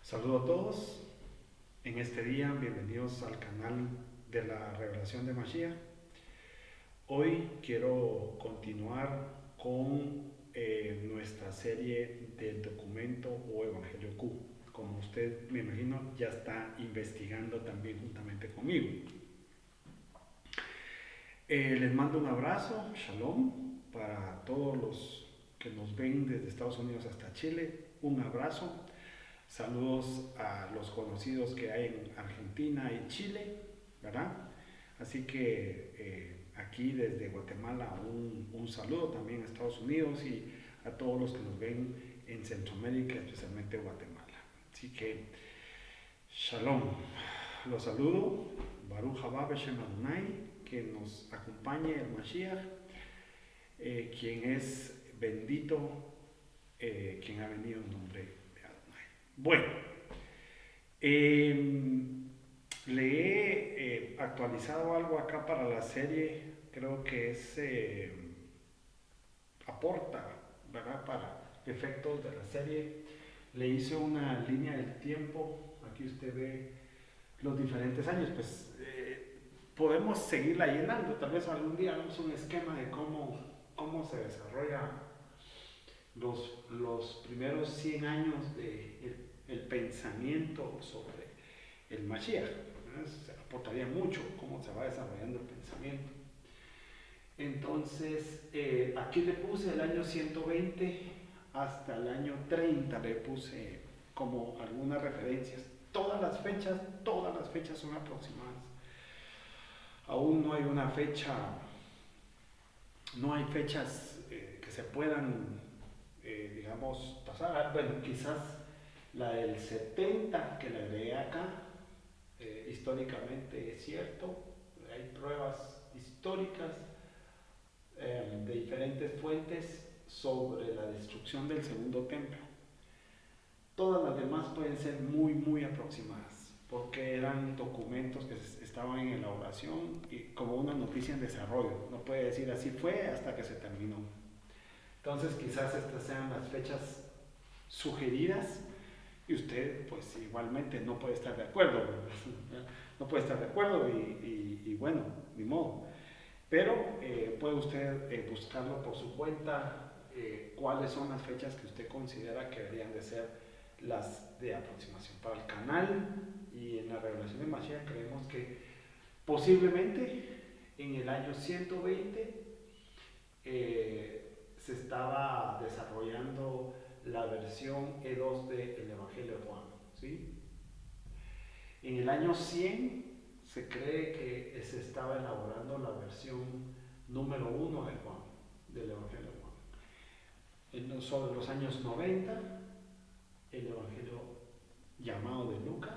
Saludo a todos. En este día, bienvenidos al canal de la Revelación de Mashiach. Hoy quiero continuar con nuestra serie del documento o Evangelio Q. Como usted, me imagino, ya está investigando también juntamente conmigo. Les mando un abrazo, shalom, para todos los que nos ven desde Estados Unidos hasta Chile. Un abrazo. Saludos a los conocidos que hay en Argentina y Chile, ¿verdad? Así que aquí desde Guatemala un saludo también a Estados Unidos y a todos los que nos ven en Centroamérica, especialmente Guatemala. Así que, shalom. Los saludo, Baruch Haba Beshem Adonai, que nos acompañe el Mashiach, quien es bendito, quien ha venido en nombre de Adonai. Bueno, le he actualizado algo acá para la serie, creo que es aporta, ¿verdad? Para efectos de la serie. Le hice una línea del tiempo, aquí usted ve los diferentes años, pues podemos seguirla llenando, tal vez algún día hagamos un esquema de cómo se desarrolla los primeros 100 años de el pensamiento sobre el Mashiach. Se aportaría mucho cómo se va desarrollando el pensamiento. Entonces, aquí le puse el año 120 hasta el año 30, le puse como algunas referencias. Todas las fechas son aproximadas. Aún no hay una fecha, no hay fechas que se puedan, digamos, pasar. Bueno, quizás la del 70 que le agregué acá, históricamente es cierto, hay pruebas históricas de diferentes fuentes sobre la destrucción del segundo templo. Todas las demás pueden ser muy aproximadas, porque eran documentos que estaban en elaboración y como una noticia en desarrollo. No puede decir así fue hasta que se terminó. Entonces quizás estas sean las fechas sugeridas y usted pues igualmente no puede estar de acuerdo. No puede estar de acuerdo y bueno, ni modo. Pero puede usted buscarlo por su cuenta, cuáles son las fechas que usted considera que deberían de ser las de aproximación para el canal. Y en la revelación de Mashiach creemos que posiblemente en el año 120 se estaba desarrollando la versión E2 del Evangelio de Juan, ¿sí? En el año 100 se cree que se estaba elaborando la versión número 1 de Juan, del Evangelio de Juan. Sobre los años 90, el Evangelio llamado de Lucas.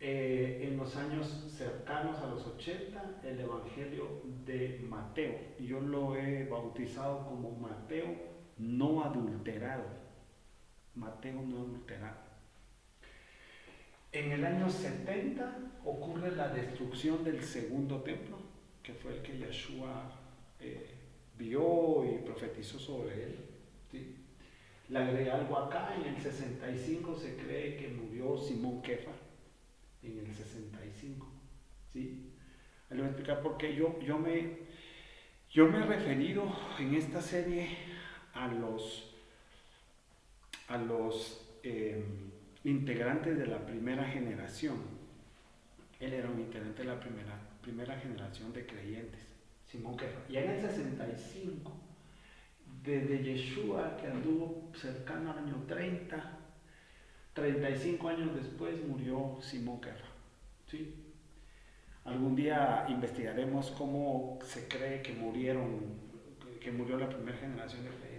En los años cercanos a los 80, el Evangelio de Mateo. Yo lo he bautizado como Mateo no adulterado. Mateo no adulterado. En el año 70 ocurre la destrucción del segundo templo, que fue el que Yeshua vio y profetizó sobre él. ¿Sí? Le agregué algo acá, en el 65 se cree que murió Simón Kefa, en el 65. ¿Sí? Le voy a explicar por qué yo me he referido en esta serie a los integrantes de la primera generación. Él era un integrante de la primera generación de creyentes, Simón Kefa. Y en el 65, desde Yeshua, que anduvo cercano al año 30, 35 años después murió Simón Kefa. ¿Sí? Algún día investigaremos cómo se cree que murió la primera generación de creyentes.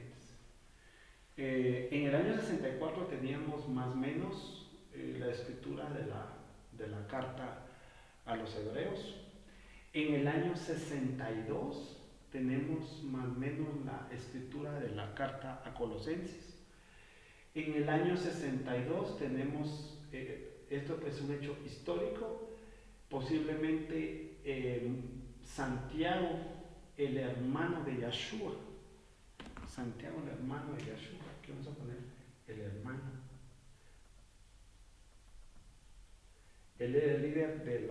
En el año 64 teníamos más o menos la escritura de la carta a los hebreos. En el año 62 tenemos más o menos la escritura de la carta a Colosenses. En el año 62 tenemos, esto es un hecho histórico, posiblemente Santiago, el hermano de Yeshua. Santiago, el hermano de Yeshua. Aquí vamos a poner el hermano ser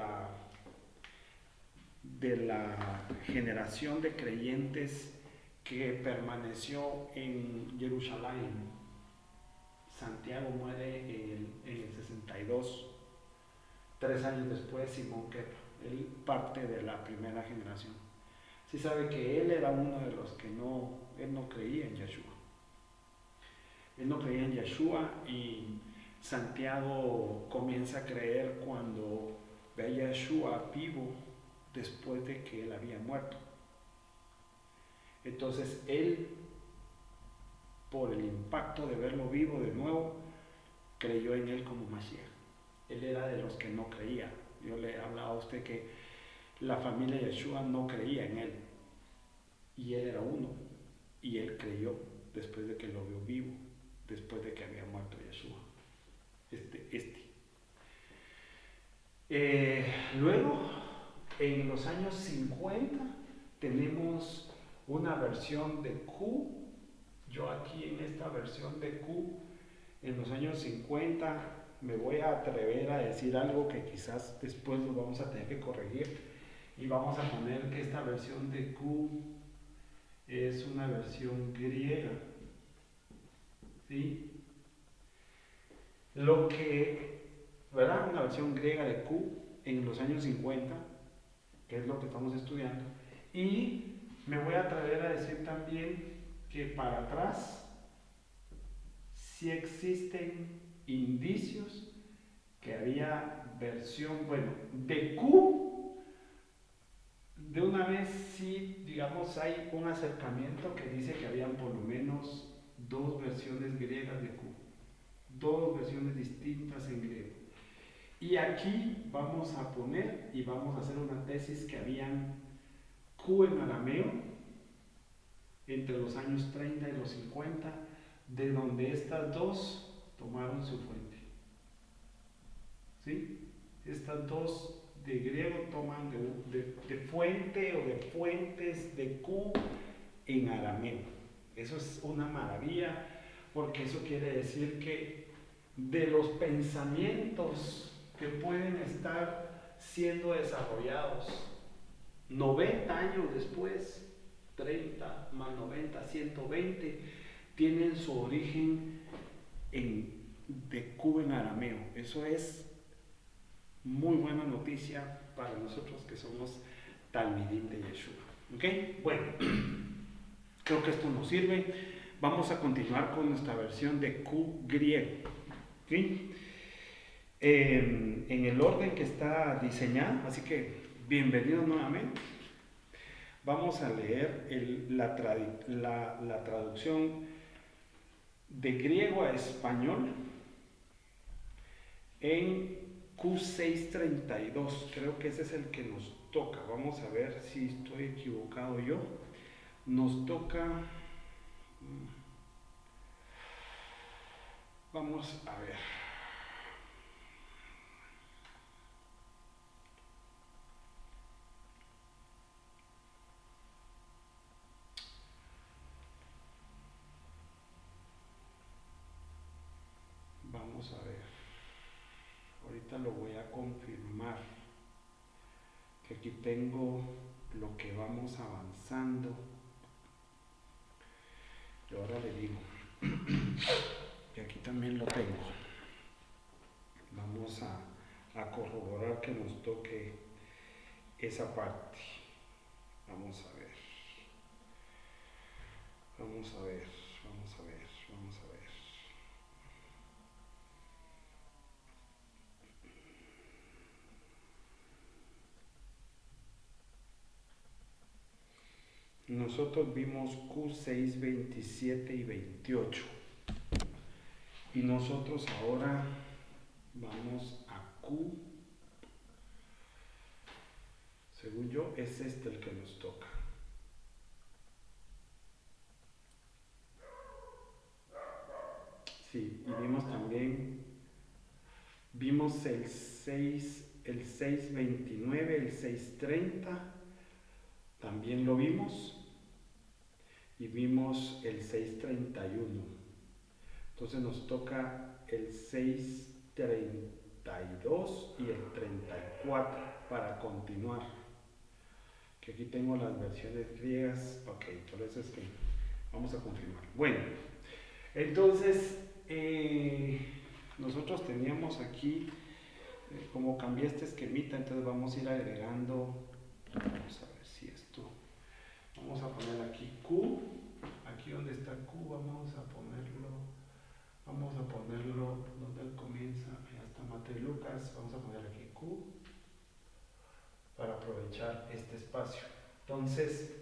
de la generación de creyentes que permaneció en Jerusalén. Santiago muere en el 62, 3 años después Simón Kepler. Él parte de la primera generación. Sí sabe que él era uno de los que él no creía en Yeshua. Él no creía en Yeshua y Santiago comienza a creer cuando ve a Yeshua vivo después de que él había muerto. Entonces él, por el impacto de verlo vivo de nuevo, creyó en él como Mashiach. Él era de los que no creía. Yo le hablaba a usted que la familia de Yeshua no creía en él. Y él era uno. Y él creyó después de que lo vio vivo, después de que había muerto Yeshua. Luego, en los años 50, tenemos una versión de Q. Yo aquí en esta versión de Q, en los años 50, me voy a atrever a decir algo que quizás después lo vamos a tener que corregir. Y vamos a poner que esta versión de Q es una versión griega. ¿Sí? ¿Verdad? Una versión griega de Q en los años 50, que es lo que estamos estudiando. Y me voy a atrever a decir también que para atrás sí existen indicios que había versión, bueno, de Q, de una vez sí, digamos, hay un acercamiento que dice que habían por lo menos 2 versiones griegas de Q, 2 versiones distintas en griego. Y aquí vamos a poner y vamos a hacer una tesis que habían Q en arameo entre los años 30 y los 50, de donde estas dos tomaron su fuente. ¿Sí? Estas dos de griego toman de fuente o de fuentes de Q en arameo. Eso es una maravilla, porque eso quiere decir que de los pensamientos que pueden estar siendo desarrollados 90 años después, 30 más 90, 120, tienen su origen de Q en arameo. Eso es muy buena noticia para nosotros que somos Talmidim de Yeshua. ¿Ok? Bueno, creo que esto nos sirve. Vamos a continuar con nuestra versión de Q griego. ¿Sí? En el orden que está diseñado, así que bienvenidos nuevamente. Vamos a leer la traducción de griego a español en Q632. Creo que ese es el que nos toca. Vamos a ver si estoy equivocado yo. Nos toca... Vamos a ver. Vamos a ver. Ahorita lo voy a confirmar. Que aquí tengo lo que vamos avanzando. Y ahora le digo. Y aquí también lo tengo. Vamos a corroborar que nos toque esa parte. Vamos a ver. Vamos a ver. Vamos a ver. Vamos a ver. Nosotros vimos Q6, 27 y 28. Y nosotros ahora vamos a Q. Según yo, es este el que nos toca. Sí, y vimos también, vimos el 629, el 630, también lo vimos. Y vimos el 631. Entonces nos toca el 632. 32 y el 34 para continuar. Que aquí tengo las versiones griegas. Ok, por eso es que vamos a continuar. Bueno, entonces nosotros teníamos aquí, como cambié este esquemita, entonces vamos a ir agregando, vamos a ver si esto, vamos a poner aquí Q, aquí donde está Q vamos a ponerlo donde él comienza, ya está Mateo y Lucas, vamos a poner aquí Q para aprovechar este espacio. Entonces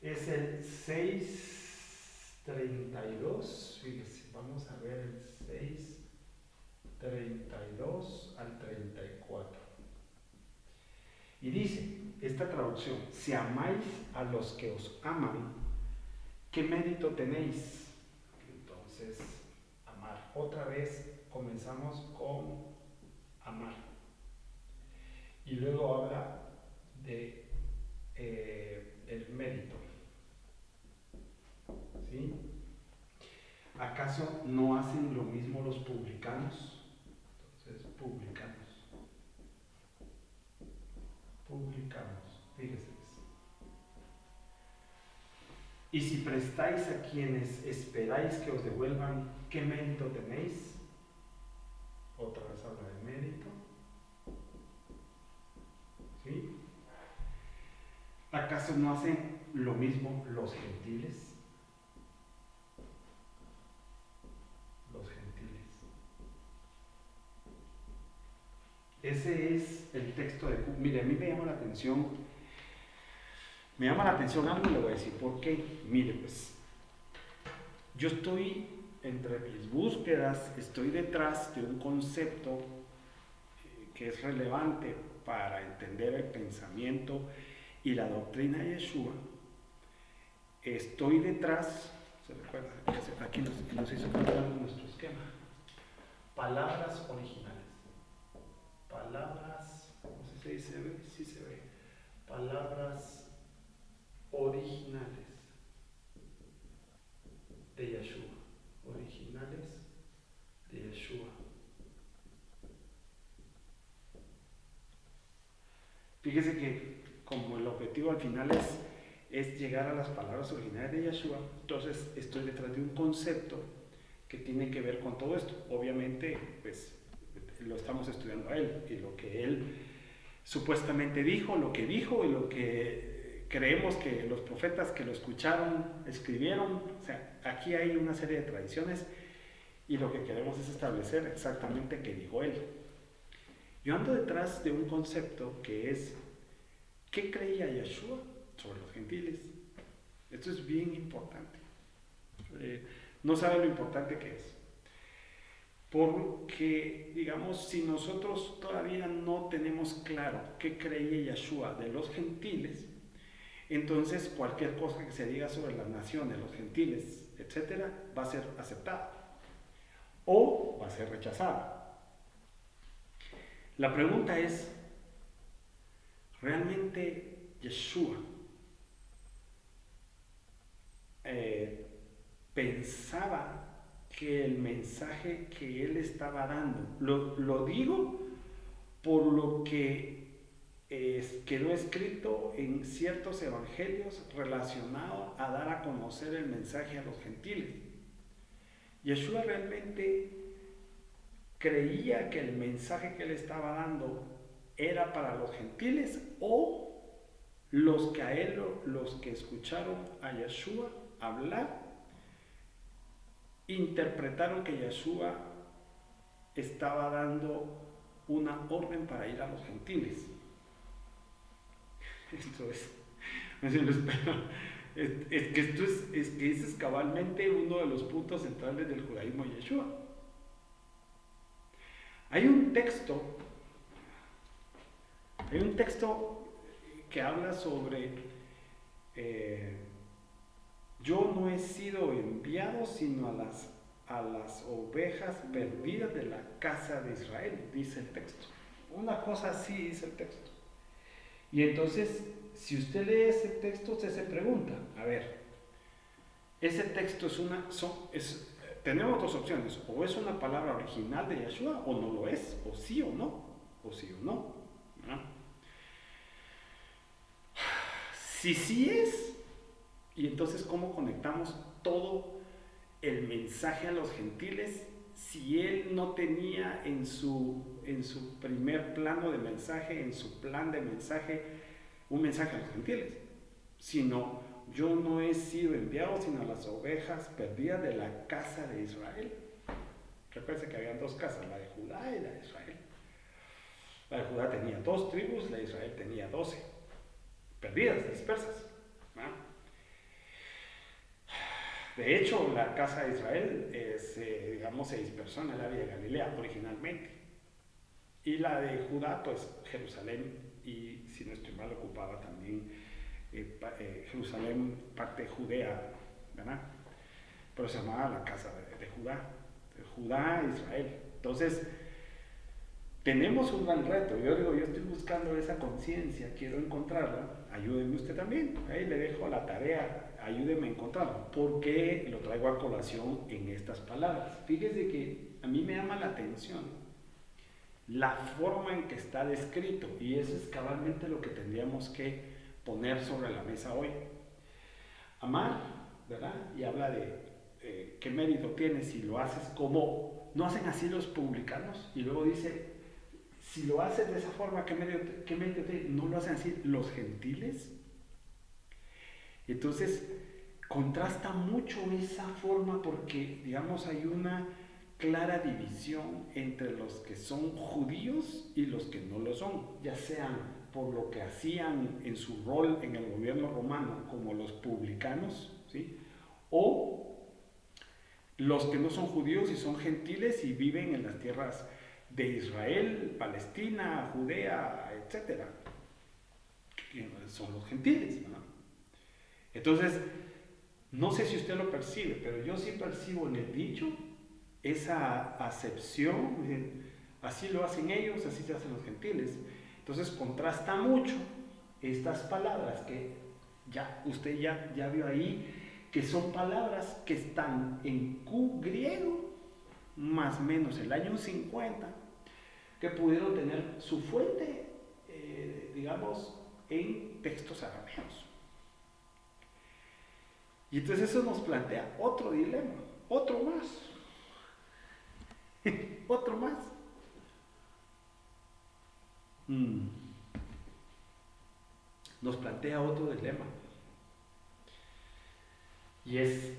es el 6:32, fíjese, vamos a ver el 6:32 al 34. Y dice, esta traducción, si amáis a los que os aman, ¿qué mérito tenéis? Entonces, amar. Otra vez comenzamos con amar. Y luego habla de el mérito. ¿Sí? ¿Acaso no hacen lo mismo los publicanos? Entonces, publicanos, fíjese. Y si prestáis a quienes esperáis que os devuelvan, ¿qué mérito tenéis? Otra vez habla de mérito. ¿Sí? ¿Acaso no hacen lo mismo los gentiles? Los gentiles. Ese es el texto de Q. Mire, a mí me llama la atención algo y le voy a decir por qué. Mire, pues, yo estoy entre mis búsquedas, estoy detrás de un concepto que es relevante para entender el pensamiento y la doctrina de Yeshua. Estoy detrás, ¿se recuerda? Aquí nos hizo falta nuestro esquema. Palabras originales. Palabras, no sé si se ve, sí se ve. Palabras originales de Yeshua. Originales de Yeshua. Fíjese que como el objetivo al final es llegar a las palabras originales de Yeshua, entonces estoy detrás de un concepto que tiene que ver con todo esto. Obviamente, pues lo estamos estudiando a él y lo que él supuestamente dijo, lo que dijo y lo que creemos que los profetas que lo escucharon escribieron. O sea, aquí hay una serie de tradiciones y lo que queremos es establecer exactamente qué dijo él. Yo ando detrás de un concepto que es ¿qué creía Yeshua sobre los gentiles? Esto es bien importante. No sabe lo importante que es. Porque, digamos, si nosotros todavía no tenemos claro qué creía Yeshua de los gentiles, entonces cualquier cosa que se diga sobre las naciones, los gentiles, etc., va a ser aceptada o va a ser rechazada. La pregunta es, ¿realmente Yeshua pensaba que el mensaje que él estaba dando, lo digo por lo que quedó escrito en ciertos evangelios relacionado a dar a conocer el mensaje a los gentiles? Yeshua realmente creía que el mensaje que él estaba dando era para los gentiles, o los que escucharon a Yeshua hablar interpretaron que Yeshua estaba dando una orden para ir a los gentiles. Esto es que esto es cabalmente uno de los puntos centrales del judaísmo de Yeshua. Hay un texto que habla sobre yo no he sido enviado sino a las ovejas perdidas de la casa de Israel, dice el texto. Una cosa así dice el texto. Y entonces, si usted lee ese texto, usted se pregunta, a ver, ese texto tenemos dos opciones, o es una palabra original de Yeshua o no lo es, o sí o no, o sí o no. ¿Verdad? Si sí es, y entonces ¿cómo conectamos todo el mensaje a los gentiles si él no tenía en su primer plano de mensaje, en su plan de mensaje, un mensaje a los gentiles? Sino, yo no he sido enviado sino a las ovejas perdidas de la casa de Israel. Recuerden que habían dos casas, la de Judá y la de Israel. La de Judá tenía 2 tribus, la de Israel tenía 12, perdidas, dispersas. ¿No? De hecho, la casa de Israel se dispersó en el área de Galilea originalmente. Y la de Judá, pues Jerusalén, y si no estoy mal, ocupaba también Jerusalén, parte de Judea, ¿verdad? Pero se llamaba la casa de Judá, de Judá e Israel. Entonces, tenemos un gran reto. Yo digo, yo estoy buscando esa conciencia, quiero encontrarla, ayúdenme usted también. Ahí le dejo la tarea, ayúdenme a encontrarla. ¿Por qué lo traigo a colación en estas palabras? Fíjese que a mí me llama la atención la forma en que está descrito, y eso es cabalmente lo que tendríamos que poner sobre la mesa hoy. Amar, ¿verdad? Y habla de qué mérito tiene si lo haces como, no hacen así los publicanos, y luego dice, si lo haces de esa forma, ¿qué mérito tiene? No lo hacen así los gentiles. Entonces, contrasta mucho esa forma porque, digamos, hay una clara división entre los que son judíos y los que no lo son, ya sean por lo que hacían en su rol en el gobierno romano, como los publicanos, ¿sí? O los que no son judíos y son gentiles y viven en las tierras de Israel, Palestina, Judea, etc. Que son los gentiles, ¿no? Entonces, no sé si usted lo percibe, pero yo sí percibo en el dicho esa acepción, así lo hacen ellos, así se hacen los gentiles. Entonces contrasta mucho estas palabras que usted ya vio ahí, que son palabras que están en Q griego, más o menos el año 50, que pudieron tener su fuente, digamos, en textos arameos. Y entonces eso nos plantea otro dilema, otro más, otro más. Nos plantea otro dilema. Y es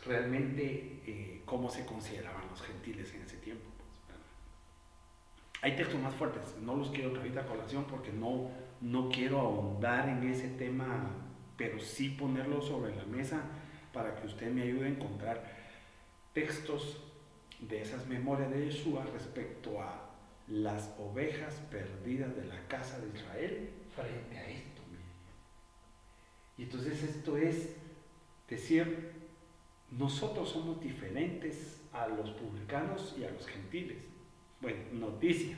realmente cómo se consideraban los gentiles en ese tiempo. Pues, hay textos más fuertes, no los quiero traer a colación porque no quiero ahondar en ese tema, pero sí ponerlo sobre la mesa para que usted me ayude a encontrar textos de esas memorias de Yeshua respecto a las ovejas perdidas de la casa de Israel frente a esto. Y entonces esto es decir, nosotros somos diferentes a los publicanos y a los gentiles. Bueno, noticia.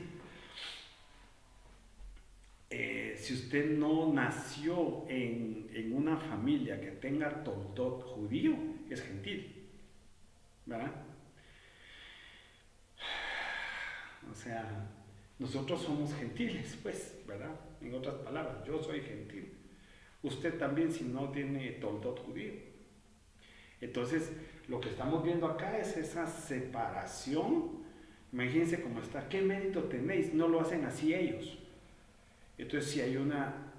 Si usted no nació en una familia que tenga toldot judío, es gentil, ¿verdad? O sea, nosotros somos gentiles, pues, ¿verdad? En otras palabras, yo soy gentil. Usted también si no tiene toldot judío. Entonces, lo que estamos viendo acá es esa separación. Imagínense cómo está. ¿Qué mérito tenéis? No lo hacen así ellos. Entonces, si hay una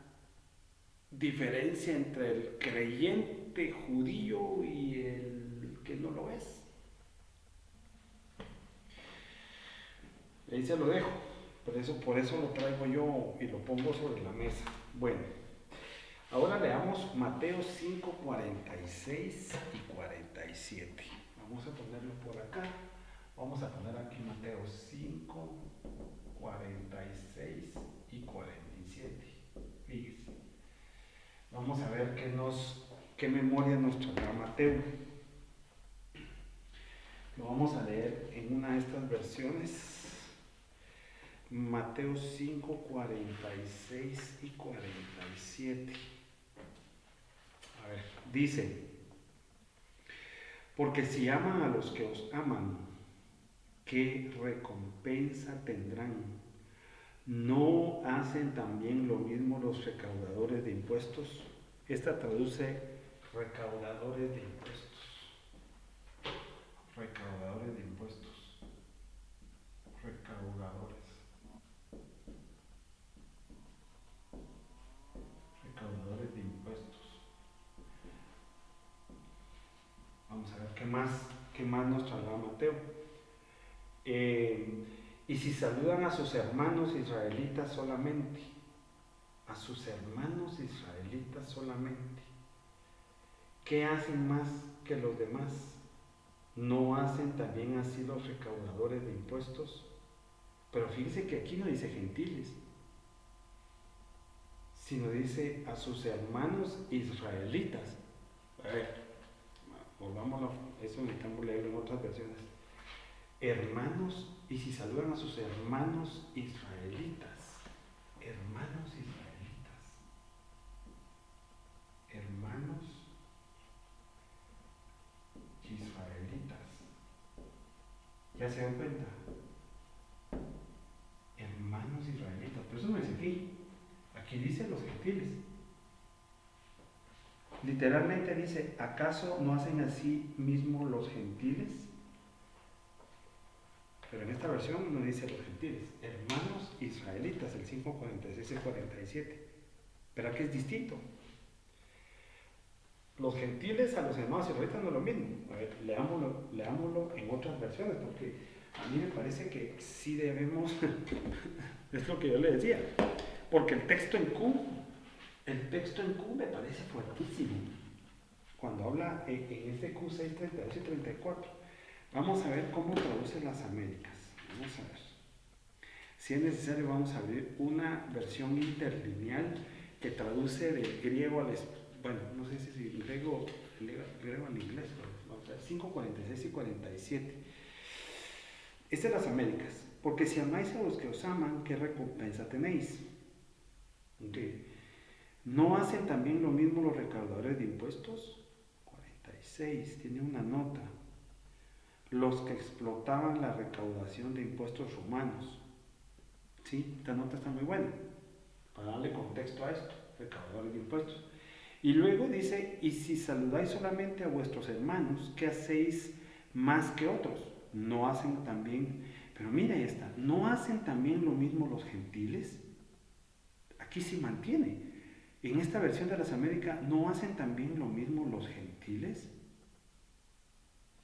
diferencia entre el creyente judío y el que no lo es. Ahí se lo dejo. Por eso lo traigo yo y lo pongo sobre la mesa. Bueno, ahora leamos Mateo 5, 46 y 47. Vamos a ponerlo por acá. Vamos a poner aquí Mateo 5, 46 y 47. Fíjense. Vamos a ver qué memoria nos traerá Mateo. Lo vamos a leer en una de estas versiones. Mateo 5, 46 y 47. A ver, dice: Porque si aman a los que os aman, ¿qué recompensa tendrán? ¿No hacen también lo mismo los recaudadores de impuestos? Esta traduce recaudadores de impuestos. Recaudadores de impuestos. Recaudadores. Recaudadores de impuestos. Vamos a ver qué más nos traslada Mateo. Y si saludan a sus hermanos israelitas solamente, a sus hermanos israelitas solamente, ¿qué hacen más que los demás? ¿No hacen también así los recaudadores de impuestos? Pero fíjense que aquí no dice gentiles, sino dice a sus hermanos israelitas. A ver, volvámoslo, eso necesitamos leerlo en otras versiones. Hermanos, y si saludan a sus hermanos israelitas, hermanos israelitas, hermanos israelitas, ¿ya se dan cuenta? Hermanos israelitas, pero eso no es aquí dice los gentiles. Literalmente dice, ¿acaso no hacen así mismo los gentiles? Pero en esta versión no dice los gentiles, hermanos israelitas, el 5:46 y 47. Pero aquí es distinto. Los gentiles a los hermanos israelitas no es lo mismo. A ver, leámoslo en otras versiones, porque a mí me parece que sí debemos, es lo que yo le decía, porque el texto en Q me parece fuertísimo. Cuando habla en este Q6, 32 y 34. Vamos a ver cómo traduce las Américas. Vamos a ver. Si es necesario, vamos a abrir una versión interlineal que traduce del griego al bueno, no sé si griego al inglés. Vamos a ver, 5:46 y 47. Esta es las Américas. Porque si amáis a los que os aman, ¿qué recompensa tenéis? Okay. ¿No hacen también lo mismo los recaudadores de impuestos? 46, tiene una nota. Los que explotaban la recaudación de impuestos romanos. Sí, esta nota está muy buena, para darle contexto a esto, recaudadores de impuestos. Y luego dice, y si saludáis solamente a vuestros hermanos, ¿qué hacéis más que otros? ¿No hacen también, pero mira ahí está, ¿no hacen también lo mismo los gentiles? Aquí sí mantiene. En esta versión de las Américas, ¿no hacen también lo mismo los gentiles?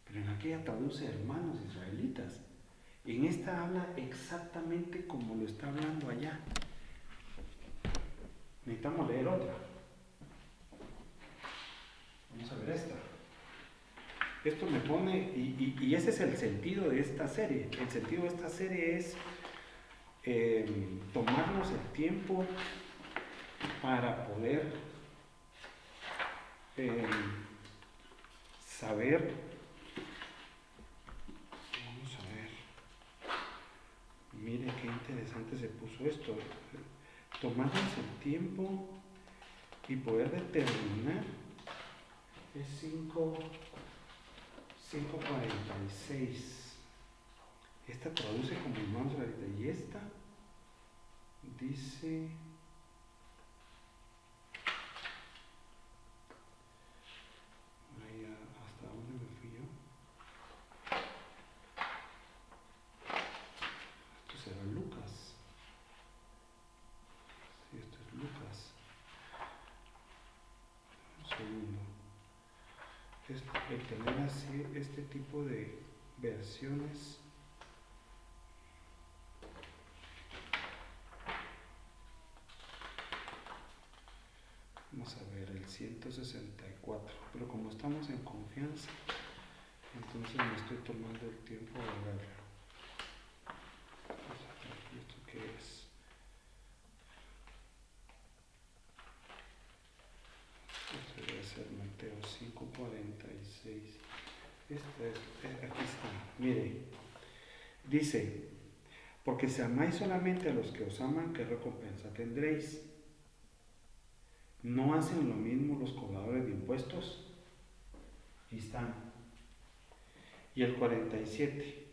Pero en aquella traduce hermanos israelitas. En esta habla exactamente como lo está hablando allá. Necesitamos leer otra. Vamos a ver esta. Esto me pone, y ese es el sentido de esta serie. El sentido de esta serie es tomarnos el tiempo para poder saber. Vamos a ver. Mire qué interesante se puso esto. Tomarnos el tiempo y poder determinar. Es 5:46. Esta traduce como hermanos ahorita. Y esta dice. ¿Hasta dónde me fui yo? Esto será Lucas. Sí, esto es Lucas. Un segundo. El tener así este tipo de versiones. Vamos a ver el 164, pero como estamos en confianza, entonces me estoy tomando el tiempo de verlo. Vamos a ver, ¿esto qué es? Esto debe ser Mateo 5:46. Aquí está, mire, dice, porque si amáis solamente a los que os aman, ¿qué recompensa tendréis? ¿No hacen lo mismo los cobradores de impuestos? Aquí están. Y el 47.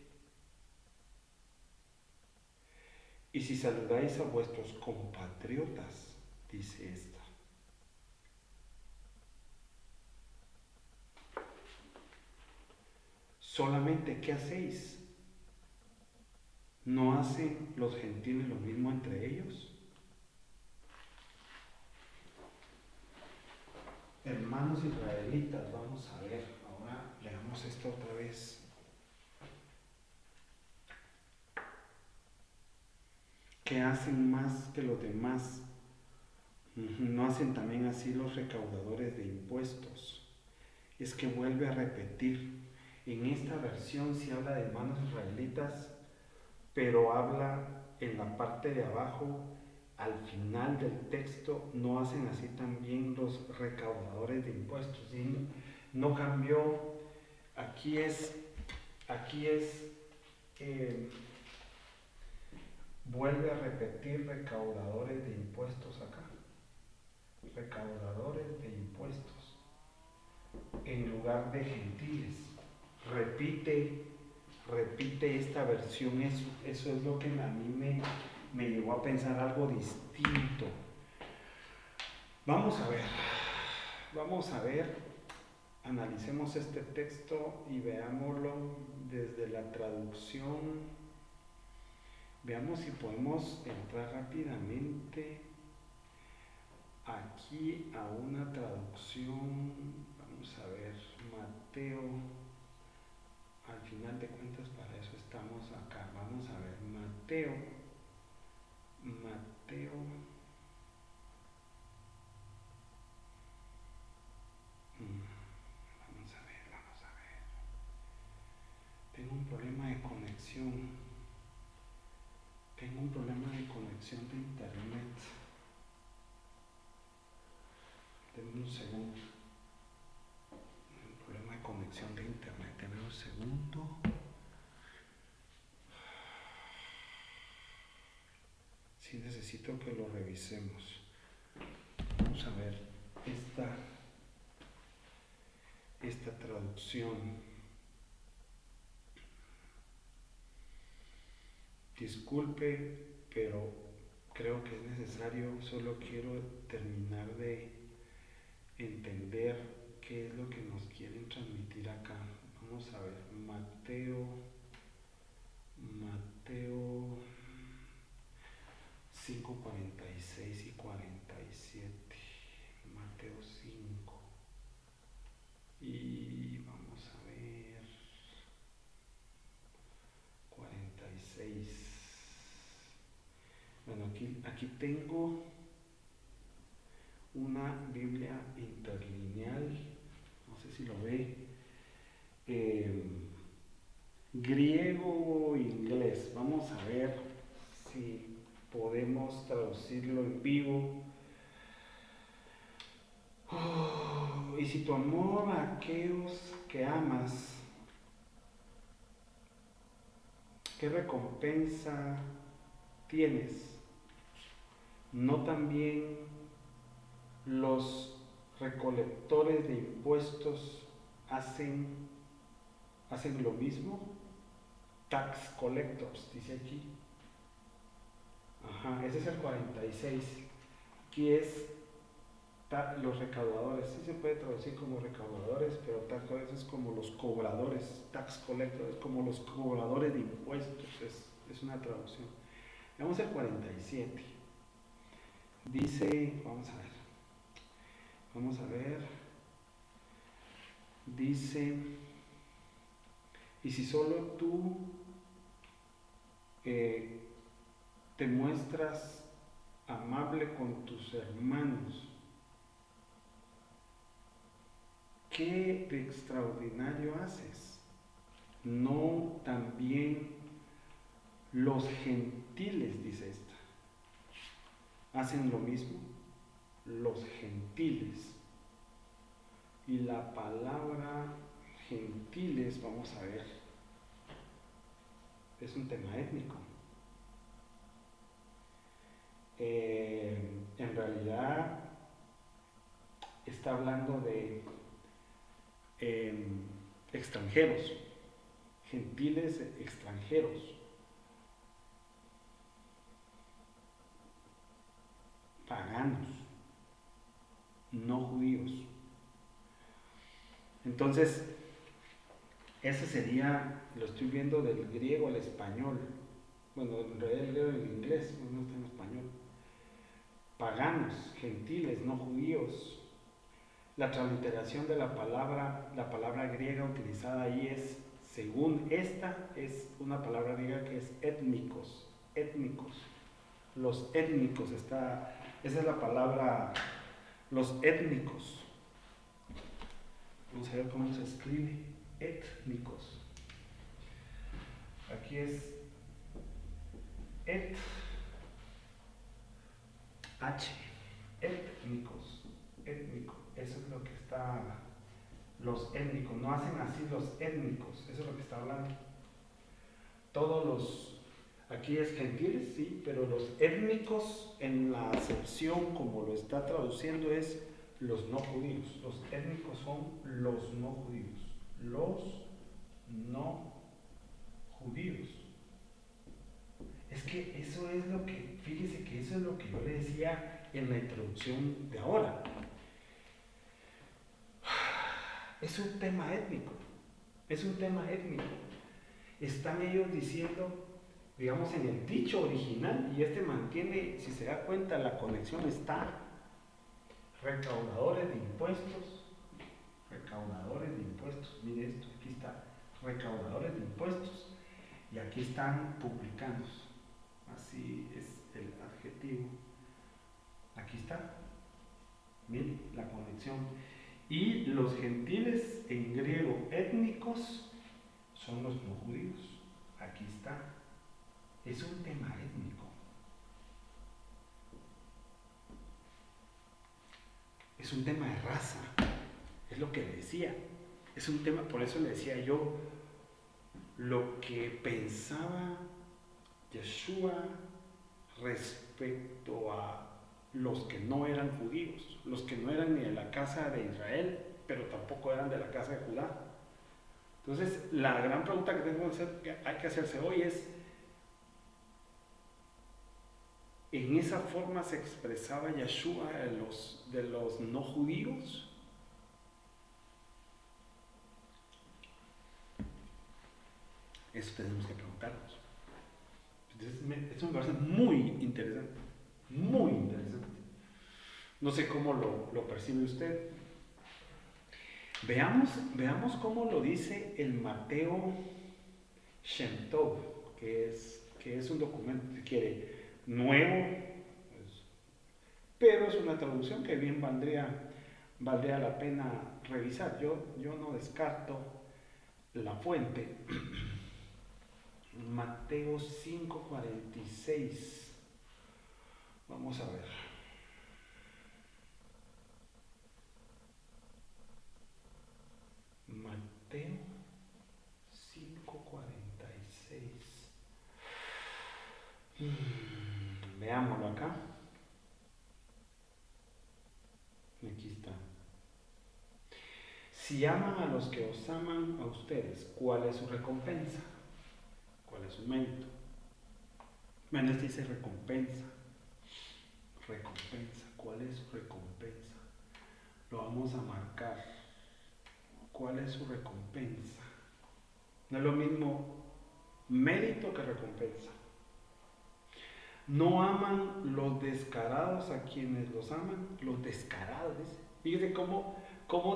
Y si saludáis a vuestros compatriotas, dice esta. Solamente, ¿qué hacéis? ¿No hacen los gentiles lo mismo entre ellos? Hermanos israelitas, vamos a ver, ahora leamos esto otra vez. ¿Qué hacen más que los demás? ¿No hacen también así los recaudadores de impuestos? Es que vuelve a repetir. En esta versión sí habla de hermanos israelitas, pero habla en la parte de abajo, al final del texto, no hacen así también los recaudadores de impuestos. ¿Sí? No cambió. Aquí es eh, vuelve a repetir recaudadores de impuestos acá. Recaudadores de impuestos en lugar de gentiles. Repite esta versión, eso es lo que a mí me llevó a pensar algo distinto. Vamos a ver, analicemos este texto y veámoslo desde la traducción. Veamos si podemos entrar rápidamente aquí a una traducción. Vamos a ver, Mateo. Al final de cuentas, para eso estamos acá. Vamos a ver, Mateo. Vamos a ver. Tengo un problema de conexión. De internet. Denme un segundo. Un problema de conexión de internet. Denme un segundo. Sí necesito que lo revisemos. Vamos a ver esta traducción. Disculpe, pero creo que es necesario, solo quiero terminar de entender qué es lo que nos quieren transmitir acá. Vamos a ver, Mateo 5:46 y 47. Mateo 5. Y vamos a ver 46. Bueno, aquí tengo una Biblia interlineal, no sé si lo ve, griego o inglés. Vamos a ver si podemos traducirlo en vivo. Y si tu amor a aquellos que amas, ¿qué recompensa tienes? ¿No también los recolectores de impuestos hacen lo mismo? Tax collectors, dice aquí. Ajá, ese es el 46. Aquí es los recaudadores. Sí se puede traducir como recaudadores, pero tax collectors es como los cobradores. Tax collectors es como los cobradores de impuestos. Es una traducción. Veamos el 47. Dice, vamos a ver. Dice, y si solo tú te muestras amable con tus hermanos, ¿qué de extraordinario haces? ¿No también los gentiles, dice esta, hacen lo mismo? Los gentiles. Y la palabra gentiles, vamos a ver, es un tema étnico. En realidad está hablando de extranjeros. gentiles extranjeros, paganos, no judíos. Entonces, ese sería, lo estoy viendo del griego al español. Bueno, en realidad el griego y el inglés, no está en español. Paganos, gentiles, no judíos. La transliteración de la palabra griega utilizada ahí es, según esta, es una palabra griega que es étnicos, étnicos. Los étnicos, esa es la palabra, los étnicos. Vamos a ver cómo se escribe, étnicos. Aquí es étnicos, étnico, eso es lo que está, los étnicos, no hacen así los étnicos, eso es lo que está hablando. Todos los, aquí es gentiles, sí, pero los étnicos en la acepción como lo está traduciendo es los no judíos. Los étnicos son los no judíos, los no judíos. Es que eso es lo que, fíjese que eso es lo que yo le decía en la introducción de ahora. Es un tema étnico, es un tema étnico. Están ellos diciendo, digamos, en el dicho original, y este mantiene, si se da cuenta, la conexión está, recaudadores de impuestos, mire esto, aquí está, recaudadores de impuestos, y aquí están publicanos. Así es el adjetivo. Aquí está. Miren la conexión. Y los gentiles en griego étnicos son los no judíos. Aquí está. Es un tema étnico. Es un tema de raza. Es lo que le decía. Es un tema, por eso le decía yo, lo que pensaba Yeshua respecto a los que no eran judíos, los que no eran ni de la casa de Israel, pero tampoco eran de la casa de Judá. Entonces, la gran pregunta que hay que hacerse hoy es, ¿en esa forma se expresaba Yeshua de los no judíos? Eso tenemos que preguntarnos. Entonces, eso me parece muy interesante, muy interesante. No sé cómo lo percibe usted. Veamos cómo lo dice el Mateo Shem Tov, que es un documento, si quiere, nuevo, pero es una traducción que bien valdría la pena revisar. Yo no descarto la fuente. Mateo 5:46. Vamos a ver. Mateo 5:46. Veámoslo acá. Aquí está. Si aman a los que os aman a ustedes, ¿cuál es su recompensa? ¿Cuál es su mérito? Bueno, este dice recompensa. Recompensa. ¿Cuál es su recompensa? Lo vamos a marcar. ¿Cuál es su recompensa? No es lo mismo mérito que recompensa. No aman los descarados a quienes los aman. Los descarados, dice. Fíjese cómo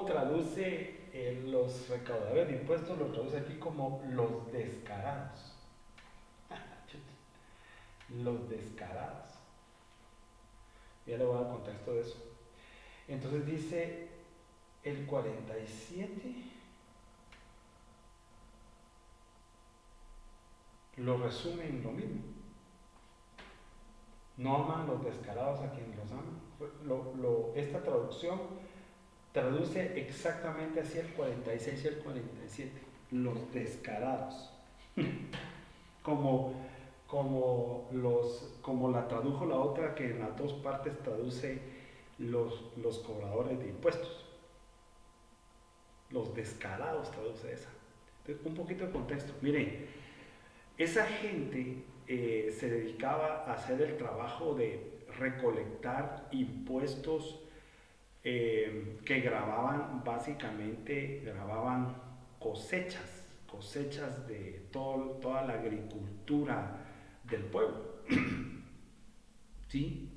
traduce los recaudadores de impuestos, lo traduce aquí como los descarados. Los descarados. Ya le voy a dar contexto de eso. Entonces dice el 47, lo resume en lo mismo. No aman los descarados a quienes los aman. Esta traducción traduce exactamente así el 46 y el 47. Los descarados. como la tradujo la otra, que en las dos partes traduce los cobradores de impuestos. Los descarados traduce esa. Entonces, un poquito de contexto. Miren, esa gente se dedicaba a hacer el trabajo de recolectar impuestos que grababan cosechas de toda la agricultura del pueblo. ¿Sí?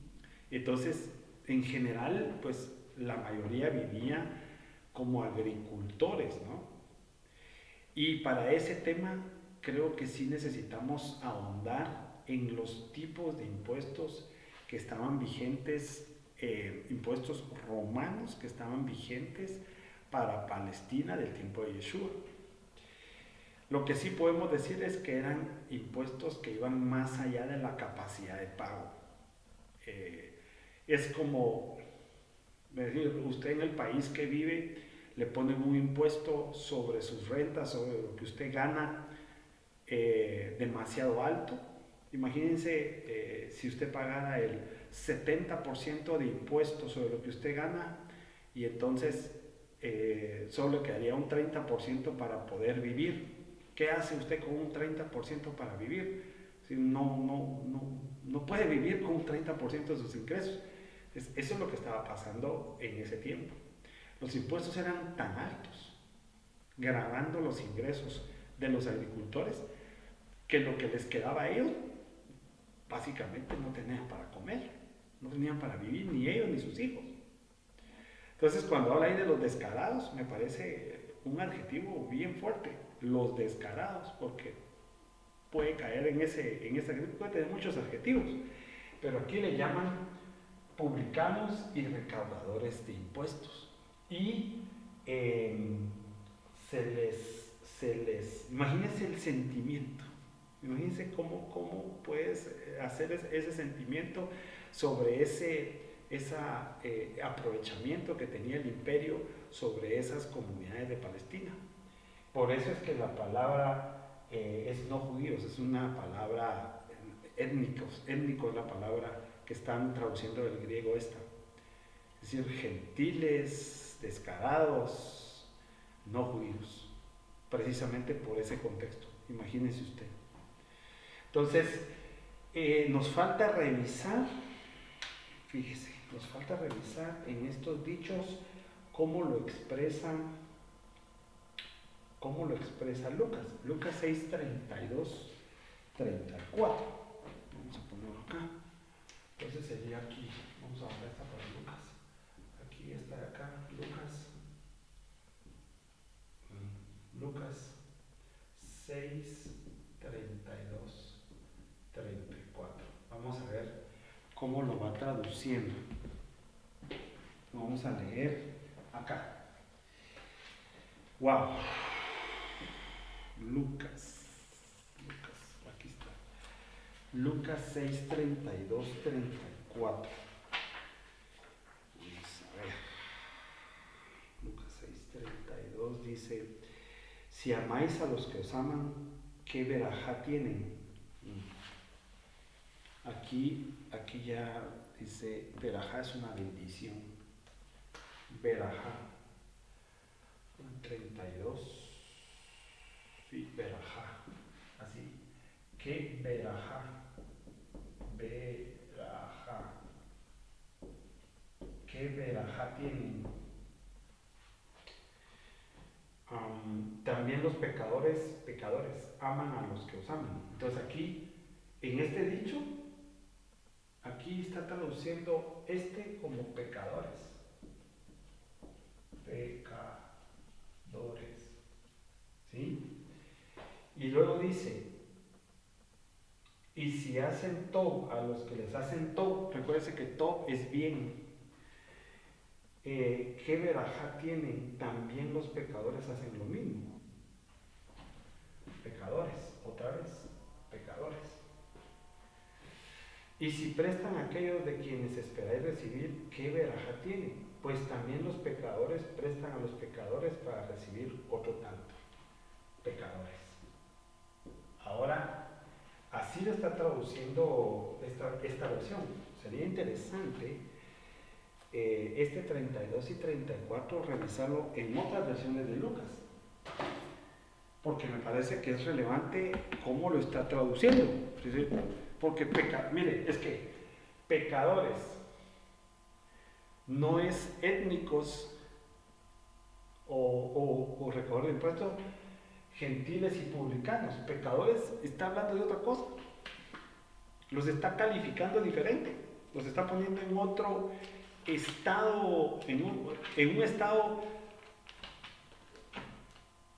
Entonces, en general, pues la mayoría vivía como agricultores, ¿no? Y para ese tema creo que sí necesitamos ahondar en los tipos de impuestos que estaban vigentes, impuestos romanos que estaban vigentes para Palestina del tiempo de Yeshua. Lo que sí podemos decir es que eran impuestos que iban más allá de la capacidad de pago. Es como decir, usted en el país que vive le ponen un impuesto sobre sus rentas, sobre lo que usted gana, demasiado alto. Imagínense si usted pagara el 70% de impuestos sobre lo que usted gana y entonces solo le quedaría un 30% para poder vivir. ¿Qué hace usted con un 30% para vivir? Si no puede vivir con un 30% de sus ingresos. Eso es lo que estaba pasando en ese tiempo. Los impuestos eran tan altos, gravando los ingresos de los agricultores, que lo que les quedaba a ellos, básicamente no tenían para comer, no tenían para vivir, ni ellos ni sus hijos. Entonces, cuando habla ahí de los descarados, me parece un adjetivo bien fuerte, los descarados, porque puede caer en ese adjetivo, puede tener muchos adjetivos, pero aquí le llaman publicanos y recaudadores de impuestos. Y imagínense el sentimiento, imagínense cómo puedes hacer ese sentimiento sobre ese aprovechamiento que tenía el imperio sobre esas comunidades de Palestina. Por eso es que la palabra es no judíos, es una palabra étnicos es la palabra que están traduciendo del griego esta. Es decir, gentiles, descarados, no judíos. Precisamente por ese contexto, imagínense usted. Entonces, nos falta revisar, fíjese, nos falta revisar en estos dichos cómo lo expresa Lucas. Lucas 6, 32, 34. Vamos a ponerlo acá. Entonces sería aquí. Vamos a ver esta para Lucas. Aquí está de acá, Lucas 6, 32, 34. Vamos a ver cómo lo va traduciendo. Vamos a leer acá. Wow. Lucas, aquí está. Lucas 6, 32, 34. Vamos a ver. Lucas 6, 32 dice: si amáis a los que os aman, ¿qué verajá tienen? Aquí ya dice, verajá es una bendición. Verajá. 32. Sí, verajá. Así. ¿Qué verajá? Verajá. ¿Qué verajá tienen? También los pecadores aman a los que os aman. Entonces aquí, en este dicho, aquí está traduciendo como pecadores. Pecadores. ¿Sí? Y luego dice, y si hacen tob a los que les hacen tob, recuérdense que tob es bien. ¿Qué verajá tienen? También los pecadores hacen lo mismo. Pecadores, otra vez, pecadores. Y si prestan a aquellos de quienes esperáis recibir, ¿qué verajá tienen? Pues también los pecadores prestan a los pecadores para recibir otro tanto. Pecadores. Ahora, así lo está traduciendo esta versión. Sería interesante este 32 y 34 revisarlo en otras versiones de Lucas. porque me parece que es relevante cómo lo está traduciendo. ¿Sí? Porque mire, es que pecadores no es étnicos o recaudadores de impuestos, gentiles y publicanos. Pecadores está hablando de otra cosa. Los está calificando diferente. Los está poniendo en otro estado, en un estado.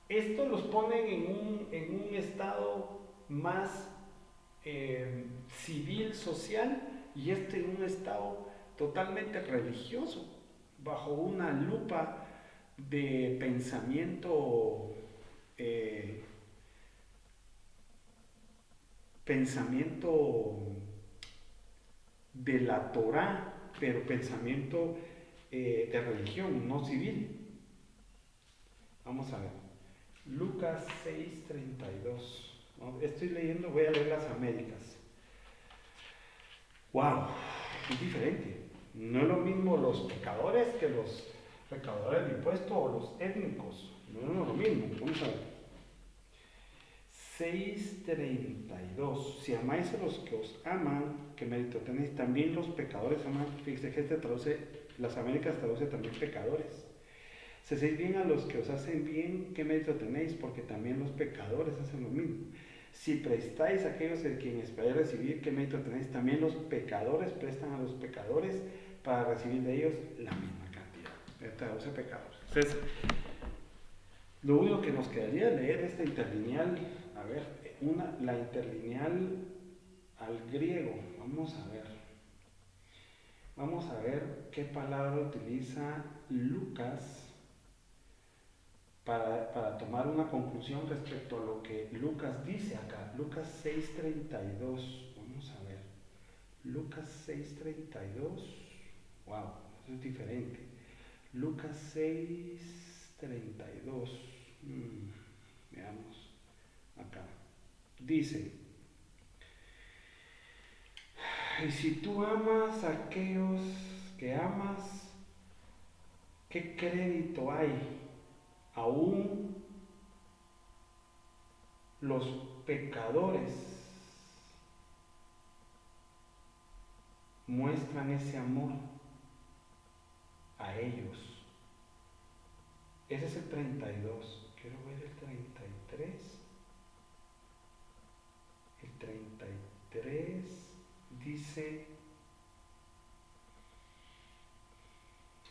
Esto los ponen en un estado más civil, social, y en un estado totalmente religioso, bajo una lupa de pensamiento de la Torá, pero pensamiento de religión, no civil. Vamos a ver. Lucas 6:32. ¿No? Estoy leyendo, voy a leer las Américas. ¡Wow! Es diferente. No es lo mismo los pecadores que los recaudadores de impuestos o los étnicos. No es lo mismo. Vamos a ver. 6:32. Si amáis a los que os aman, ¿qué mérito tenéis? También los pecadores aman. Fíjese que las Américas traduce también pecadores. Si hacéis bien a los que os hacen bien, ¿qué mérito tenéis? Porque también los pecadores hacen lo mismo. Si prestáis a aquellos de quien esperáis recibir, ¿qué mérito tenéis? También los pecadores prestan a los pecadores para recibir de ellos la misma cantidad. Traduce pecadores. Entonces, lo único que nos quedaría es leer esta interlineal, a ver, la interlineal al griego. Vamos a ver qué palabra utiliza Lucas para tomar una conclusión respecto a lo que Lucas dice acá. Lucas 6:32. Vamos a ver. Lucas 6:32. Wow, eso es diferente. Lucas 6:32. Veamos acá. Dice: y si tú amas a aquellos que amas, ¿qué crédito hay? Aún los pecadores muestran ese amor a ellos. Ese es el 32. Quiero ver el 33. El 33 dice: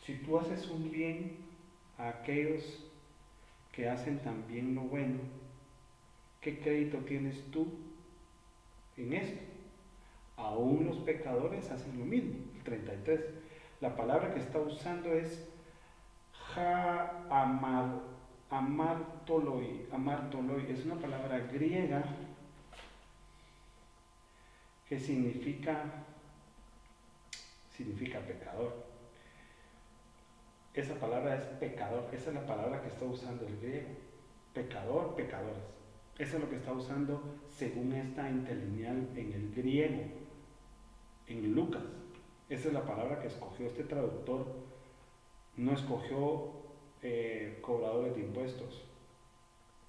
si tú haces un bien a aquellos que hacen también lo bueno, ¿qué crédito tienes tú en esto? Aún los pecadores hacen lo mismo. El 33. La palabra que está usando es amartoloi. Es una palabra griega que significa pecador. Esa palabra es pecador. Esa es la palabra que está usando el griego. Pecador, pecadores. Eso es lo que está usando según esta interlineal en el griego, en Lucas. Esa es la palabra que escogió este traductor. No escogió cobradores de impuestos,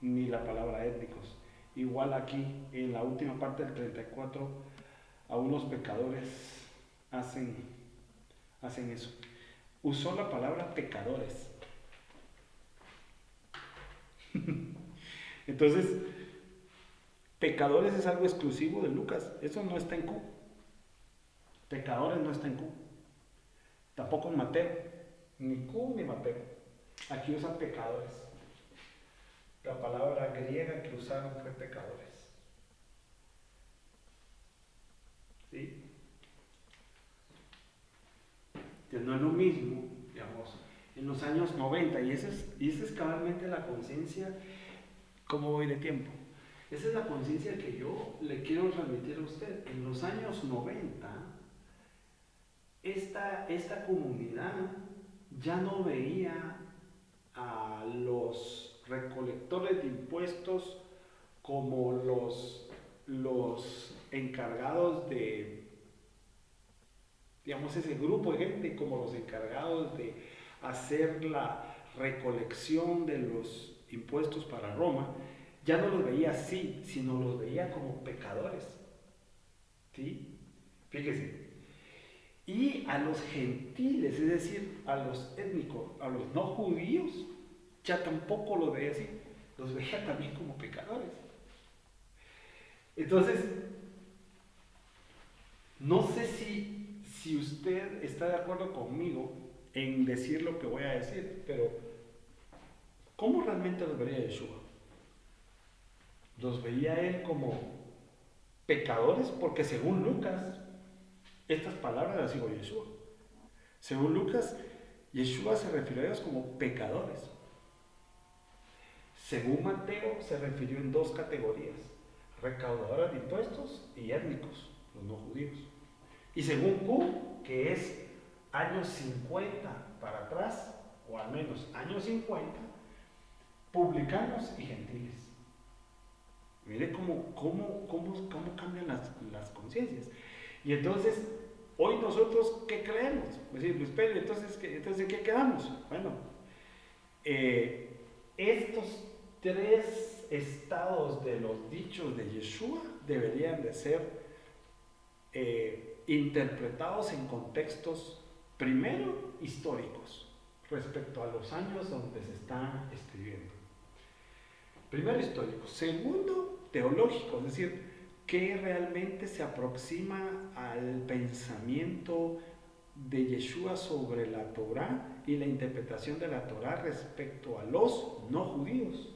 ni la palabra étnicos. Igual aquí, en la última parte del 34, aún los pecadores hacen eso. Usó la palabra pecadores. Entonces, pecadores es algo exclusivo de Lucas. Eso no está en Q. Pecadores no está en Q. Tampoco en Mateo. Ni Q ni Mateo. Aquí usan pecadores. La palabra griega que usaron fue pecadores. ¿Sí? Entonces no es lo mismo, digamos, en los años 90, y esa es cabalmente la conciencia, ¿cómo voy de tiempo? Esa es la conciencia que yo le quiero transmitir a usted. En los años 90, esta comunidad ya no veía a los recolectores de impuestos como los encargados de, digamos, ese grupo de gente como los encargados de hacer la recolección de los impuestos para Roma, ya no los veía así, sino los veía como pecadores. ¿Sí? Fíjese. Y a los gentiles, es decir, a los étnicos, a los no judíos, ya tampoco los veía así, los veía también como pecadores. Entonces, no sé si usted está de acuerdo conmigo en decir lo que voy a decir, pero ¿cómo realmente los veía Yeshua? ¿Los veía él como pecadores? Porque según Lucas, estas palabras las dijo Yeshua. Según Lucas, Yeshua se refirió a ellos como pecadores. Según Mateo, se refirió en dos categorías: recaudadores de impuestos y étnicos, los no judíos. Y según Q, que es años 50 para atrás, o al menos años 50, publicanos y gentiles. Mire cómo cambian las conciencias. Y entonces, hoy nosotros, ¿qué creemos? Es decir, Luis Pedro, entonces ¿qué quedamos? Bueno, estos tres estados de los dichos de Yeshua deberían de ser interpretados en contextos, primero, históricos, respecto a los años donde se está escribiendo. Primero, histórico. Segundo, teológico, es decir, que realmente se aproxima al pensamiento de Yeshua sobre la Torá y la interpretación de la Torá respecto a los no judíos,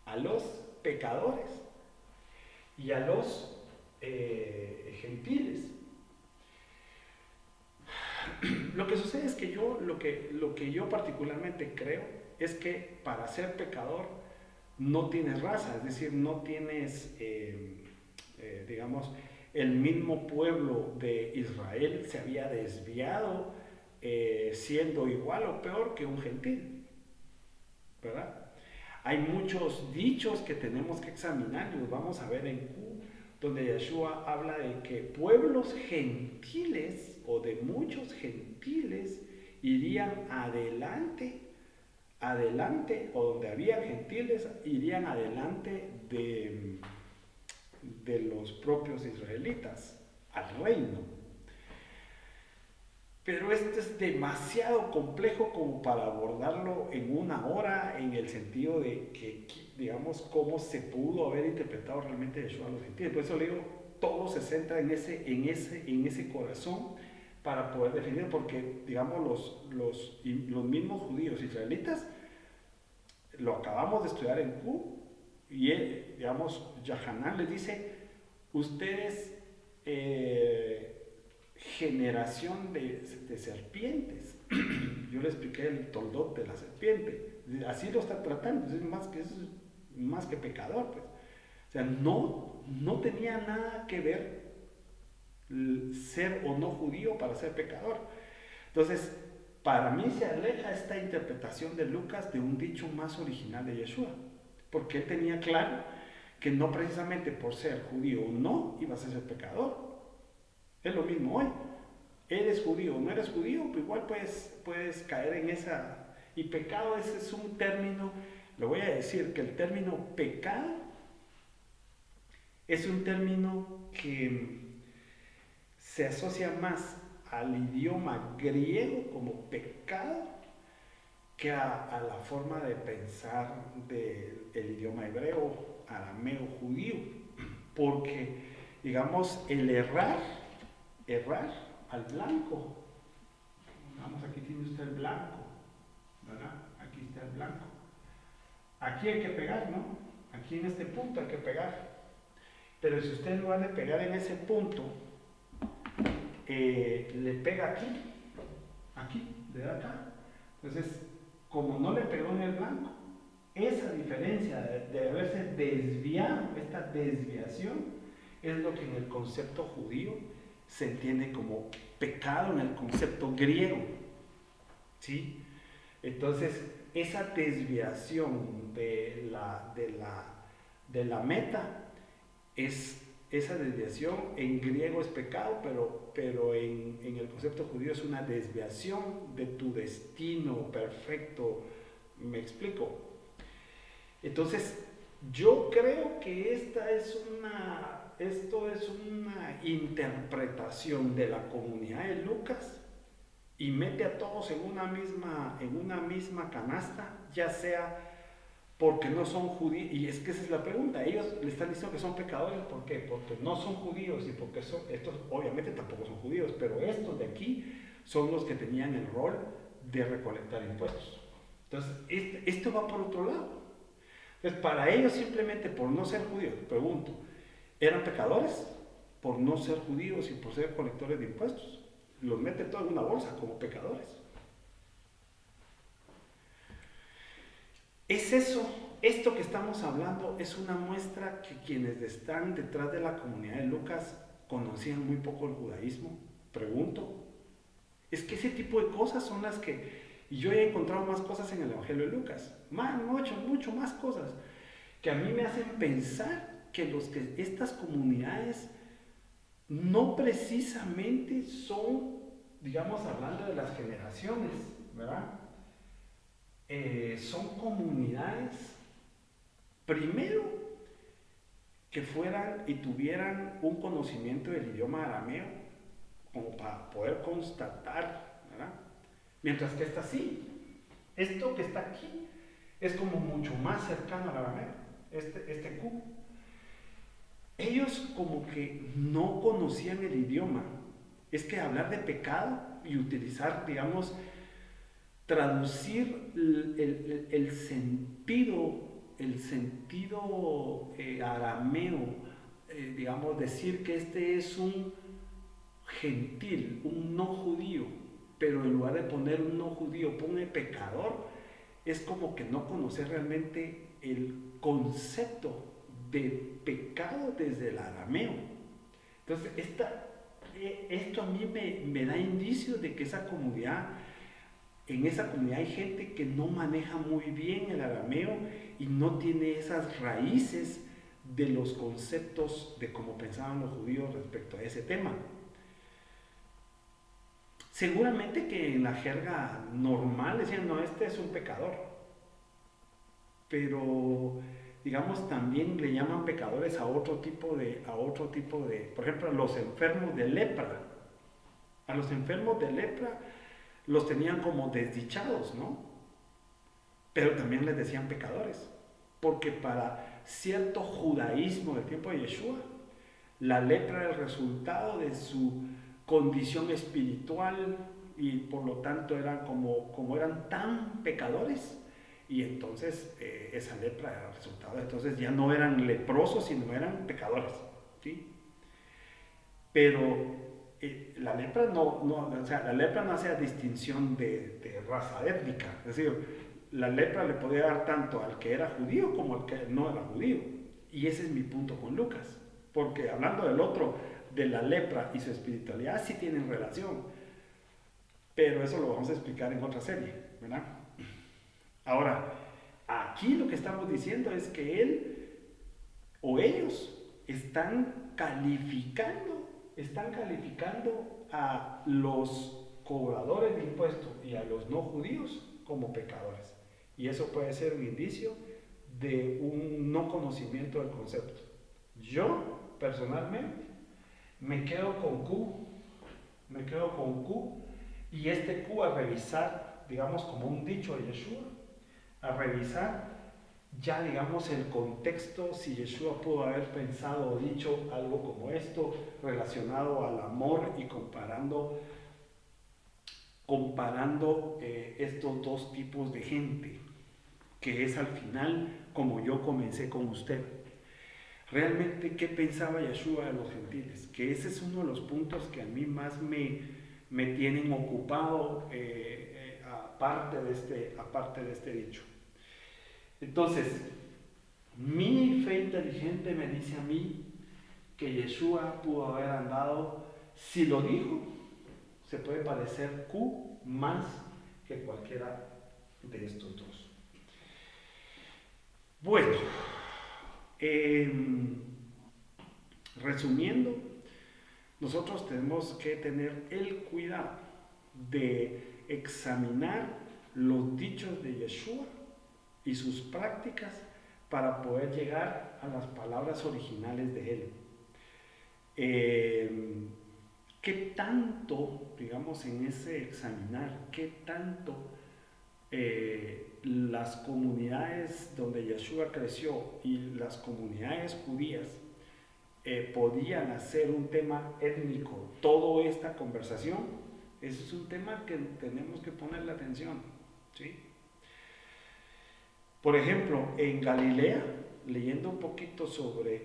a los pecadores y a los gentiles. Lo que sucede es que lo que yo particularmente creo es que para ser pecador no tienes raza, es decir, no tienes, digamos, el mismo pueblo de Israel se había desviado siendo igual o peor que un gentil, ¿verdad? Hay muchos dichos que tenemos que examinar y los vamos a ver en Q, donde Yeshua habla de que pueblos gentiles o de muchos gentiles irían adelante, o donde había gentiles irían adelante de los propios israelitas al reino. Pero esto es demasiado complejo como para abordarlo en una hora, en el sentido de que, digamos, cómo se pudo haber interpretado realmente Yeshua a los gentiles. Por eso le digo, todo se centra en ese corazón para poder definir, porque, digamos, los mismos judíos israelitas, lo acabamos de estudiar en Q, y él, digamos, Yahanan les dice, ustedes... generación de serpientes. Yo le expliqué el toldot de la serpiente. Así lo está tratando, es más que pecador. Pues. O sea, no tenía nada que ver ser o no judío para ser pecador. Entonces, para mí se aleja esta interpretación de Lucas de un dicho más original de Yeshua. Porque él tenía claro que no precisamente por ser judío o no ibas a ser pecador. Es lo mismo hoy. ¿Eres judío o no eres judío? Pues igual puedes caer en esa... Y pecado ese es un término, lo voy a decir, que el término pecado es un término que se asocia más al idioma griego como pecado que a la forma de pensar del idioma hebreo, arameo, judío. Porque, digamos, el errar al blanco. Vamos, aquí tiene usted el blanco, ¿verdad? Aquí está el blanco. Aquí hay que pegar, ¿no? Aquí en este punto hay que pegar. Pero si usted en lugar de pegar en ese punto, le pega aquí, de acá. Entonces, como no le pegó en el blanco, esa diferencia de haberse desviado, esta desviación, es lo que en el concepto judío se entiende como pecado en el concepto griego, ¿sí? Entonces, esa desviación de la meta, esa desviación en griego es pecado, pero en el concepto judío es una desviación de tu destino perfecto. ¿Me explico? Entonces, Yo creo que esto es una interpretación de la comunidad de Lucas y mete a todos en una misma canasta, ya sea porque no son judíos, y es que esa es la pregunta, ellos le están diciendo que son pecadores, ¿por qué? Porque no son judíos y porque estos obviamente tampoco son judíos, pero estos de aquí son los que tenían el rol de recolectar impuestos. Entonces, esto va por otro lado. Entonces, para ellos simplemente por no ser judíos, pregunto, ¿eran pecadores? Por no ser judíos y por ser colectores de impuestos. Los mete todo en una bolsa como pecadores. Es eso, esto que estamos hablando es una muestra que quienes están detrás de la comunidad de Lucas conocían muy poco el judaísmo. Pregunto, es que ese tipo de cosas son las que, y yo he encontrado más cosas en el Evangelio de Lucas, mucho más cosas, que a mí me hacen pensar que estas comunidades no precisamente son, digamos, hablando de las generaciones, ¿verdad? Son comunidades, primero, que fueran y tuvieran un conocimiento del idioma arameo, como para poder constatar, ¿verdad? Mientras que esto que está aquí es como mucho más cercano al arameo, este Q. Ellos como que no conocían el idioma. Es que hablar de pecado y utilizar, digamos, traducir el sentido arameo, digamos, decir que este es un gentil, un no judío, pero en lugar de poner un no judío, pone pecador, es como que no conocer realmente el concepto de pecado desde el arameo. Entonces, esto a mí me da indicios de que en esa comunidad hay gente que no maneja muy bien el arameo y no tiene esas raíces de los conceptos de cómo pensaban los judíos respecto a ese tema. Seguramente que en la jerga normal decían, no, este es un pecador, pero digamos también le llaman pecadores a otro tipo de, por ejemplo, a los enfermos de lepra. A los enfermos de lepra los tenían como desdichados, ¿no? Pero también les decían pecadores, porque para cierto judaísmo del tiempo de Yeshua, la lepra era el resultado de su condición espiritual y por lo tanto eran como eran tan pecadores, y entonces esa lepra era el resultado, entonces ya no eran leprosos, sino eran pecadores, ¿sí? Pero la lepra la lepra no hacía distinción de raza étnica, es decir, la lepra le podía dar tanto al que era judío como al que no era judío. Y ese es mi punto con Lucas, porque hablando del otro, de la lepra y su espiritualidad sí tienen relación, pero eso lo vamos a explicar en otra serie, ¿verdad? Ahora, aquí lo que estamos diciendo es que él o ellos están calificando a los cobradores de impuestos y a los no judíos como pecadores. Y eso puede ser un indicio de un no conocimiento del concepto. Yo, personalmente, me quedo con Q, y este Q a revisar, digamos como un dicho de Yeshua, a revisar ya digamos el contexto, si Yeshua pudo haber pensado o dicho algo como esto relacionado al amor y comparando estos dos tipos de gente, que es al final como yo comencé con usted. Realmente, ¿qué pensaba Yeshua de los gentiles? Que ese es uno de los puntos que a mí más me tienen ocupado, aparte de este dicho. Entonces, mi fe inteligente me dice a mí que Yeshua pudo haber andado, si lo dijo, se puede parecer Q más que cualquiera de estos dos. Bueno, resumiendo, nosotros tenemos que tener el cuidado de examinar los dichos de Yeshua y sus prácticas para poder llegar a las palabras originales de él. ¿Qué tanto, digamos, en ese examinar, qué tanto las comunidades donde Yeshua creció y las comunidades judías podían hacer un tema étnico, toda esta conversación? Ese es un tema que tenemos que ponerle atención, ¿sí? Por ejemplo, en Galilea, leyendo un poquito sobre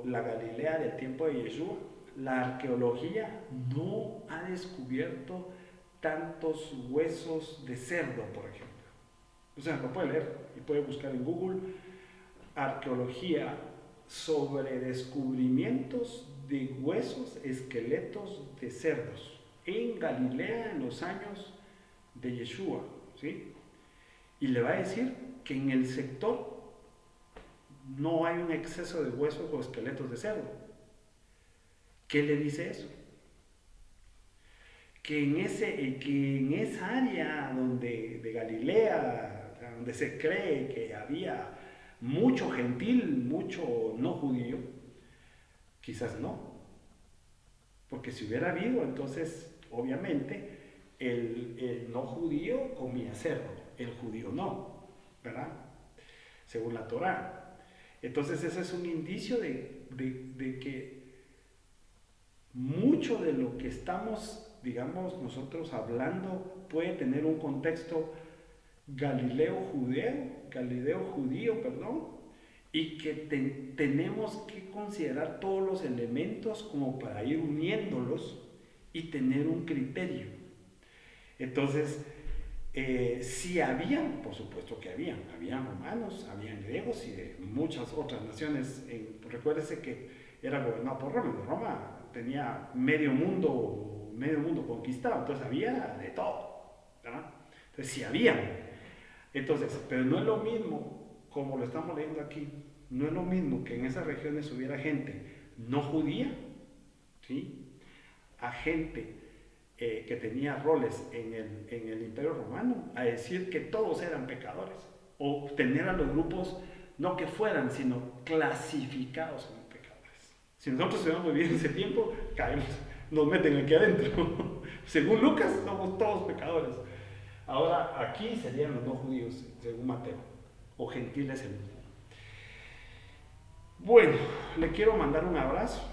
la Galilea del tiempo de Yeshua, la arqueología no ha descubierto tantos huesos de cerdo, por ejemplo. O sea, lo puede leer y puede buscar en Google arqueología sobre descubrimientos de huesos, esqueletos de cerdos en Galilea en los años de Yeshua, ¿sí? Y le va a decir que en el sector no hay un exceso de huesos o esqueletos de cerdo. ¿Qué le dice eso? Que en esa área de Galilea, donde se cree que había mucho gentil, mucho no judío, quizás no. Porque si hubiera habido, entonces, obviamente, el no judío comía cerdo, el judío no, ¿verdad? Según la Torá. Entonces, ese es un indicio de que mucho de lo que estamos, digamos, nosotros hablando puede tener un contexto galileo-judío, perdón, y que tenemos que considerar todos los elementos como para ir uniéndolos y tener un criterio. Entonces, sí habían, por supuesto que habían romanos, habían griegos y de muchas otras naciones. Recuérdese que era gobernado por Roma. Roma tenía medio mundo conquistado, entonces había de todo, ¿verdad? Entonces sí habían. Entonces, pero no es lo mismo, como lo estamos leyendo aquí, no es lo mismo que en esas regiones hubiera gente no judía, ¿sí? A gente que tenía roles en el Imperio Romano, a decir que todos eran pecadores, o tener a los grupos no que fueran, sino clasificados como pecadores. Si nosotros hubiéramos vivido en ese tiempo, caemos, nos meten aquí adentro. Según Lucas, somos todos pecadores. Ahora, aquí serían los no judíos, según Mateo, o gentiles en el. Bueno, le quiero mandar un abrazo.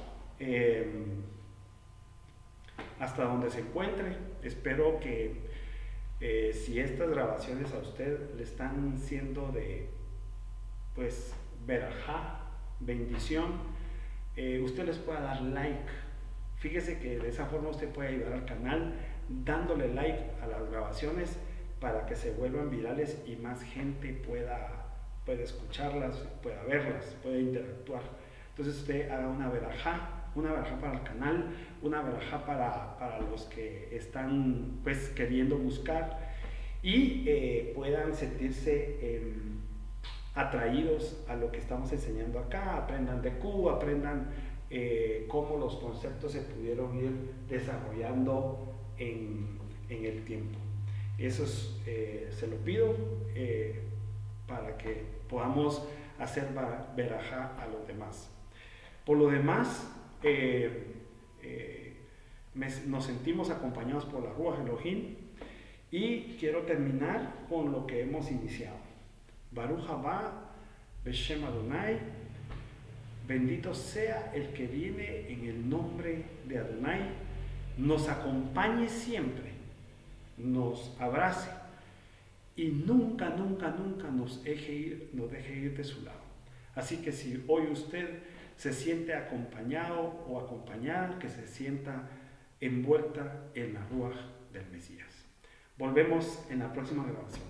Hasta donde se encuentre. Espero que si estas grabaciones a usted le están siendo de, pues, verajá, bendición, usted les pueda dar like. Fíjese que de esa forma usted puede ayudar al canal dándole like a las grabaciones para que se vuelvan virales y más gente pueda escucharlas, pueda verlas, pueda interactuar. Entonces usted haga una verajá para el canal, una verajá para los que están, pues, queriendo buscar y puedan sentirse atraídos a lo que estamos enseñando acá, aprendan de Q, aprendan cómo los conceptos se pudieron ir desarrollando en el tiempo. Eso se lo pido para que podamos hacer verajá a los demás. Por lo demás, nos sentimos acompañados por la Ruach Elohim y quiero terminar con lo que hemos iniciado. Baruch haba Beshem Adonai, bendito sea el que viene en el nombre de Adonai, nos acompañe siempre, nos abrace y nunca nos deje ir de su lado. Así que si hoy usted se siente acompañado o acompañada, que se sienta envuelta en la Ruach del Mesías. Volvemos en la próxima grabación.